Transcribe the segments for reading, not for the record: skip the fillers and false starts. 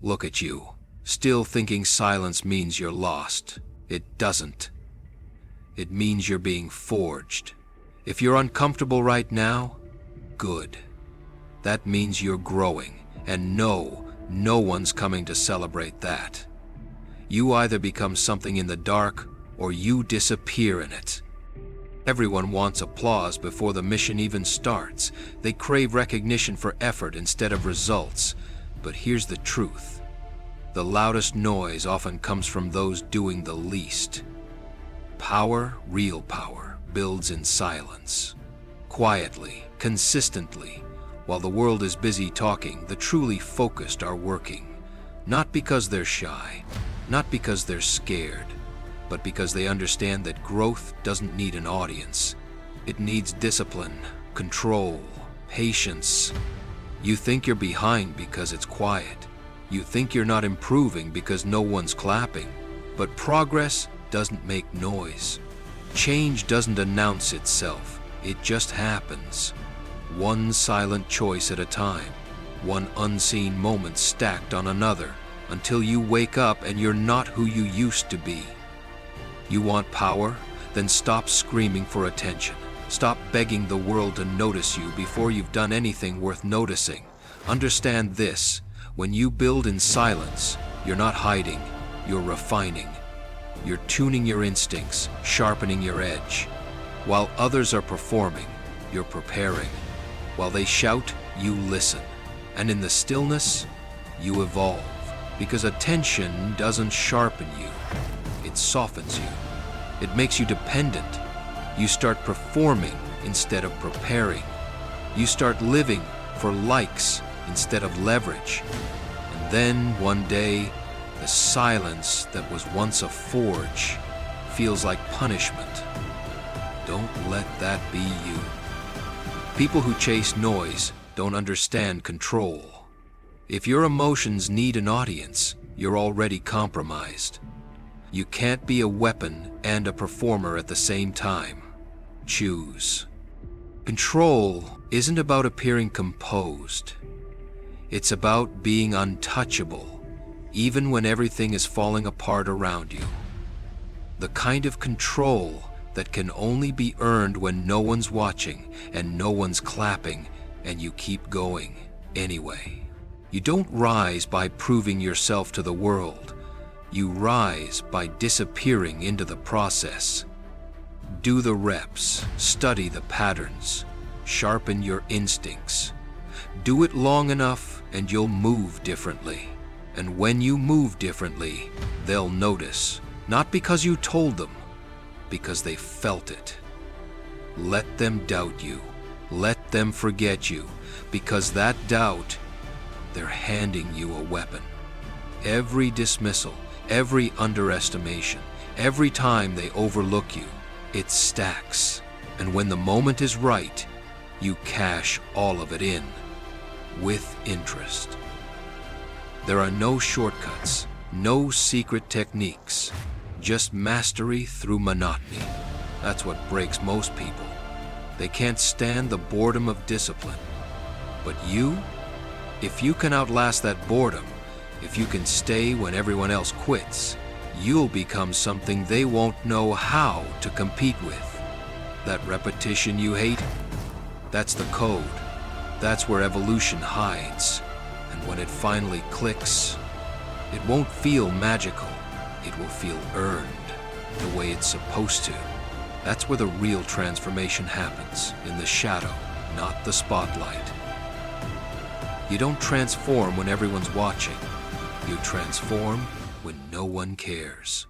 Look at you, still thinking silence means you're lost. It doesn't. It means you're being forged. If you're uncomfortable right now, good. That means you're growing, and no one's coming to celebrate that. You either become something in the dark, or you disappear in it. Everyone wants applause before the mission even starts. They crave recognition for effort instead of results. But here's the truth. The loudest noise often comes from those doing the least. Power, real power, builds in silence. Quietly, consistently. While the world is busy talking, the truly focused are working. Not because they're shy, not because they're scared, but because they understand that growth doesn't need an audience. It needs discipline, control, patience. You think you're behind because it's quiet. You think you're not improving because no one's clapping. But progress doesn't make noise. Change doesn't announce itself. It just happens. One silent choice at a time. One unseen moment stacked on another, until you wake up and you're not who you used to be. You want power? Then stop screaming for attention. Stop begging the world to notice you before you've done anything worth noticing. Understand this: when you build in silence, you're not hiding, you're refining. You're tuning your instincts, sharpening your edge. While others are performing, you're preparing. While they shout, you listen. And in the stillness, you evolve. Because attention doesn't sharpen you. It softens you. It makes you dependent. You start performing instead of preparing. You start living for likes instead of leverage. And then one day, the silence that was once a forge feels like punishment. Don't let that be you. People who chase noise don't understand control. If your emotions need an audience, you're already compromised. You can't be a weapon and a performer at the same time. Choose. Control isn't about appearing composed. It's about being untouchable, even when everything is falling apart around you. The kind of control that can only be earned when no one's watching and no one's clapping, and you keep going anyway. You don't rise by proving yourself to the world. You rise by disappearing into the process. Do the reps, study the patterns, sharpen your instincts. Do it long enough and you'll move differently. And when you move differently, they'll notice, not because you told them, because they felt it. Let them doubt you. Let them forget you, because that doubt, they're handing you a weapon. Every dismissal, every underestimation, every time they overlook you, it stacks. And when the moment is right, you cash all of it in, with interest. There are no shortcuts, no secret techniques, just mastery through monotony. That's what breaks most people. They can't stand the boredom of discipline. But you, if you can outlast that boredom, if you can stay when everyone else quits, you'll become something they won't know how to compete with. That repetition you hate, that's the code. That's where evolution hides. And when it finally clicks, it won't feel magical. It will feel earned, the way it's supposed to. That's where the real transformation happens, in the shadow, not the spotlight. You don't transform when everyone's watching. You transform when no one cares.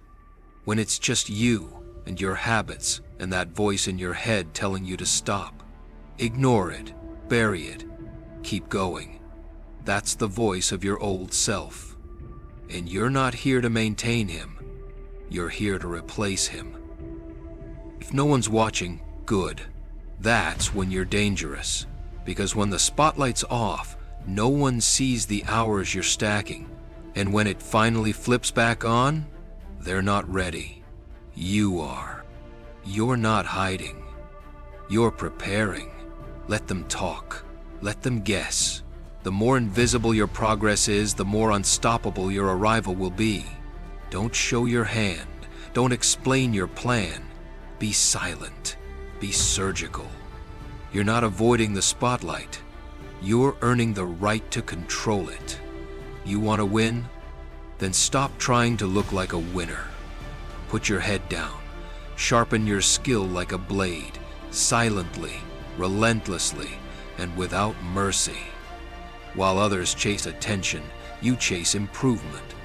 When it's just you and your habits and that voice in your head telling you to stop. Ignore it, bury it, keep going. That's the voice of your old self. And you're not here to maintain him. You're here to replace him. If no one's watching, good. That's when you're dangerous. Because when the spotlight's off, no one sees the hours you're stacking. And when it finally flips back on, they're not ready. You are. You're not hiding. You're preparing. Let them talk. Let them guess. The more invisible your progress is, the more unstoppable your arrival will be. Don't show your hand. Don't explain your plan. Be silent. Be surgical. You're not avoiding the spotlight. You're earning the right to control it. You want to win? Then stop trying to look like a winner. Put your head down. Sharpen your skill like a blade, silently, relentlessly, and without mercy. While others chase attention, you chase improvement.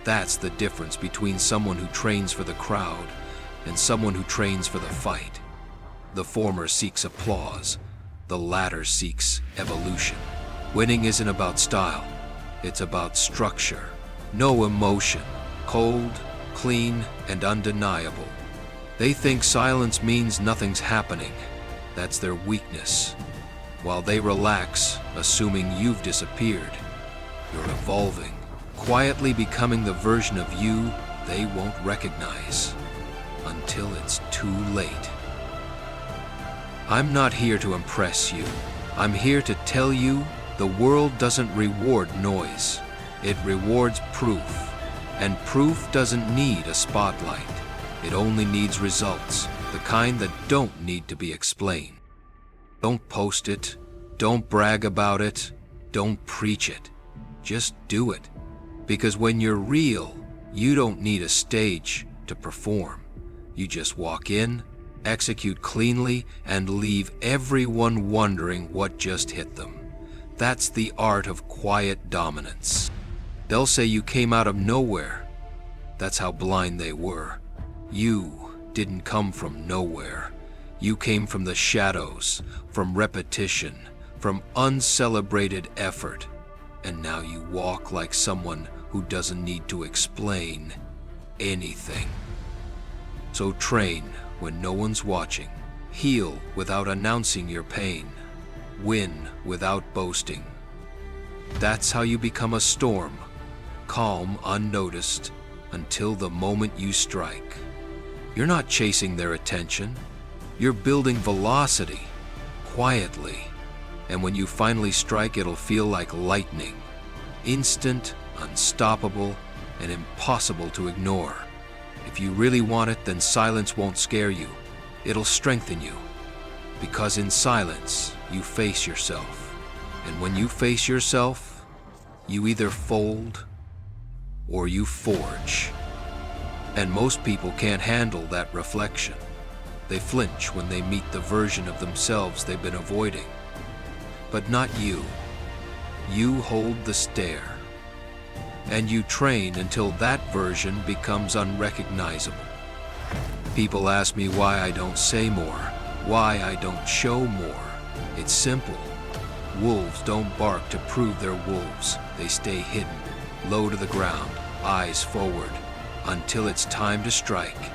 That's the difference between someone who trains for the crowd and someone who trains for the fight. The former seeks applause. The latter seeks evolution. Winning isn't about style. It's about structure. No emotion. Cold, clean, and undeniable. They think silence means nothing's happening. That's their weakness. While they relax, assuming you've disappeared, you're evolving, quietly becoming the version of you they won't recognize until it's too late. I'm not here to impress you. I'm here to tell you the world doesn't reward noise. It rewards proof. And proof doesn't need a spotlight. It only needs results, the kind that don't need to be explained. Don't post it. Don't brag about it. Don't preach it. Just do it. Because when you're real, you don't need a stage to perform. You just walk in, execute cleanly, and leave everyone wondering what just hit them. That's the art of quiet dominance. They'll say you came out of nowhere. That's how blind they were. You didn't come from nowhere. You came from the shadows, from repetition, from uncelebrated effort. And now you walk like someone who doesn't need to explain anything. So train when no one's watching. Heal without announcing your pain. Win without boasting. That's how you become a storm, calm, unnoticed, until the moment you strike. You're not chasing their attention. You're building velocity, quietly. And when you finally strike, it'll feel like lightning. Instant, unstoppable, and impossible to ignore. If you really want it, then silence won't scare you. It'll strengthen you. Because in silence, you face yourself. And when you face yourself, you either fold or you forge. And most people can't handle that reflection. They flinch when they meet the version of themselves they've been avoiding. But not you. You hold the stare. And you train until that version becomes unrecognizable. People ask me why I don't say more, why I don't show more. It's simple. Wolves don't bark to prove they're wolves. They stay hidden, low to the ground, eyes forward, until it's time to strike.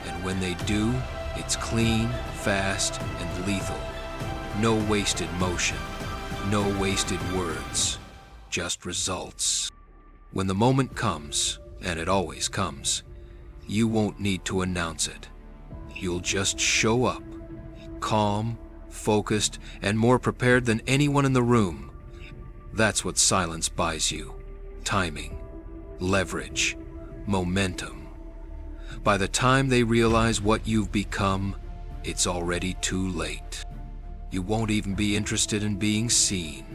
And when they do, it's clean, fast, and lethal. No wasted motion, no wasted words, just results. When the moment comes, and it always comes, you won't need to announce it. You'll just show up, calm, focused, and more prepared than anyone in the room. That's what silence buys you. Timing, leverage, momentum. By the time they realize what you've become, it's already too late. You won't even be interested in being seen.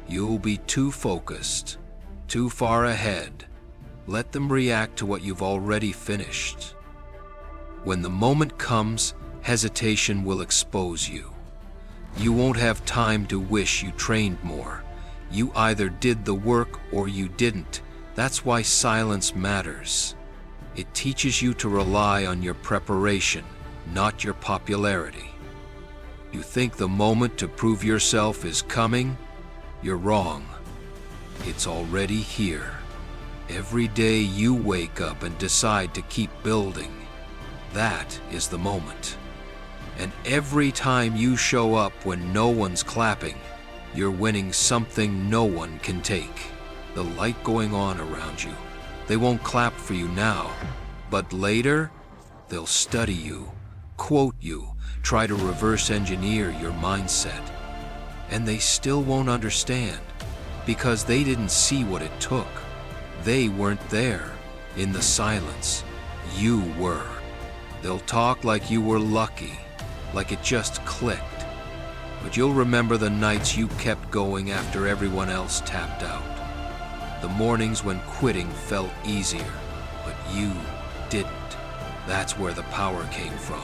You'll be too focused, too far ahead. Let them react to what you've already finished. When the moment comes, hesitation will expose you. You won't have time to wish you trained more. You either did the work or you didn't. That's why silence matters. It teaches you to rely on your preparation, not your popularity. You think the moment to prove yourself is coming? You're wrong. It's already here. Every day you wake up and decide to keep building. That is the moment. And every time you show up when no one's clapping, you're winning something no one can take. The light going on around you. They won't clap for you now, but later, they'll study you, quote you, try to reverse engineer your mindset. And they still won't understand, because they didn't see what it took. They weren't there. In the silence, you were. They'll talk like you were lucky, like it just clicked. But you'll remember the nights you kept going after everyone else tapped out. The mornings when quitting felt easier, but you didn't. That's where the power came from.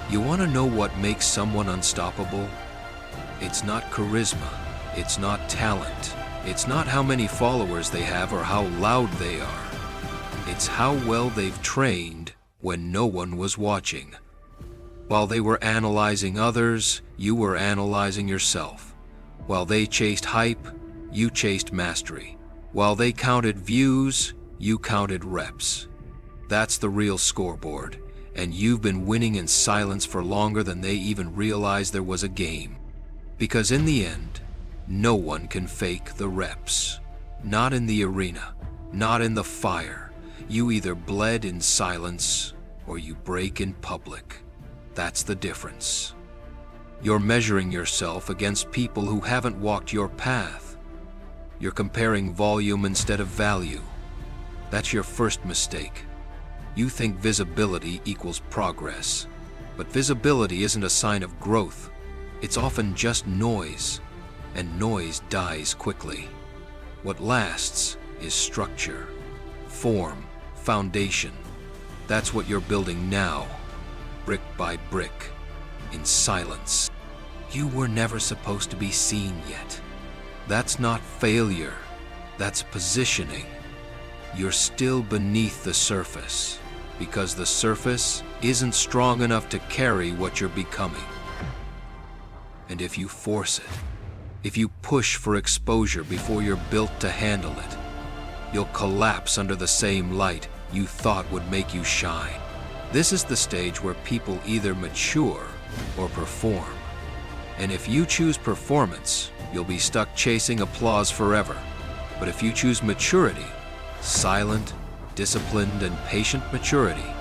You want to know what makes someone unstoppable? It's not charisma. It's not talent. It's not how many followers they have or how loud they are. It's how well they've trained when no one was watching. While they were analyzing others, you were analyzing yourself. While they chased hype, you chased mastery. While they counted views, you counted reps. That's the real scoreboard, and you've been winning in silence for longer than they even realized there was a game. Because in the end, no one can fake the reps. Not in the arena, not in the fire. You either bled in silence or you break in public. That's the difference. You're measuring yourself against people who haven't walked your path. You're comparing volume instead of value. That's your first mistake. You think visibility equals progress, but visibility isn't a sign of growth. It's often just noise, and noise dies quickly. What lasts is structure, form, foundation. That's what you're building now, brick by brick, in silence. You were never supposed to be seen yet. That's not failure, that's positioning. You're still beneath the surface, because the surface isn't strong enough to carry what you're becoming. And if you force it, if you push for exposure before you're built to handle it, you'll collapse under the same light you thought would make you shine. This is the stage where people either mature or perform. And if you choose performance, you'll be stuck chasing applause forever. But if you choose maturity, silent, disciplined, and patient maturity,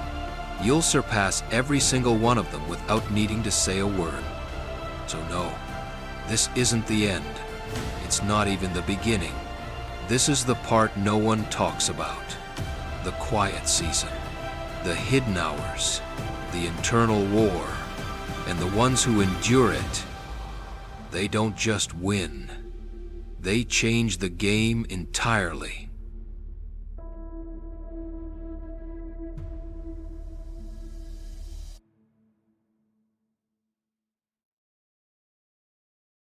you'll surpass every single one of them without needing to say a word. So no, this isn't the end. It's not even the beginning. This is the part no one talks about. The quiet season, the hidden hours, the internal war, and the ones who endure it. They don't just win. They change the game entirely.